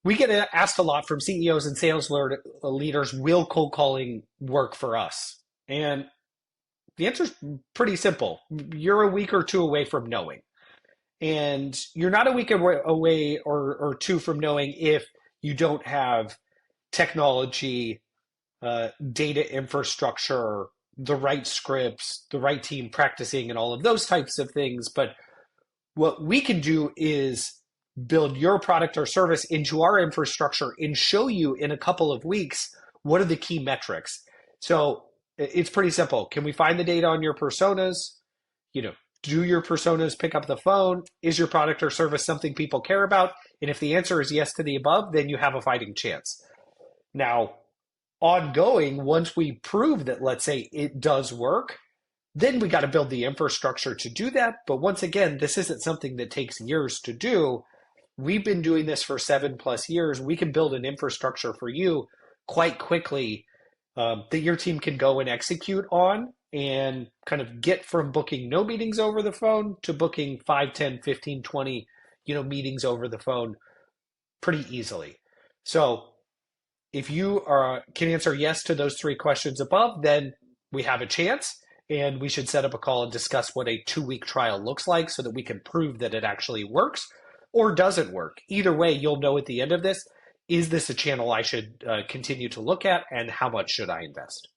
we get asked a lot from CEOs and sales leaders, will cold calling work for us? And the answer is pretty simple. You're a week or two away from knowing. And you're not a week away or two from knowing if you don't have technology, data infrastructure, the right scripts, the right team practicing, and all of those types of things. But what we can do is build your product or service into our infrastructure and show you in a couple of weeks what are the key metrics. So it's pretty simple. Can we find the data on your personas? Do your personas pick up the phone? Is your product or service something people care about? And if the answer is yes to the above, then you have a fighting chance. Now, ongoing, once we prove that, let's say, it does work, then we got to build the infrastructure to do that. But once again, this isn't something that takes years to do. We've been doing this for 7+ years. We can build an infrastructure for you quite quickly that your team can go and execute on and kind of get from booking no meetings over the phone to booking 5, 10, 15, 20, meetings over the phone pretty easily. So if you can answer yes to those 3 questions above, then we have a chance, and we should set up a call and discuss what a 2-week trial looks like so that we can prove that it actually works or doesn't work. Either way, you'll know at the end of this, is this a channel I should continue to look at, and how much should I invest?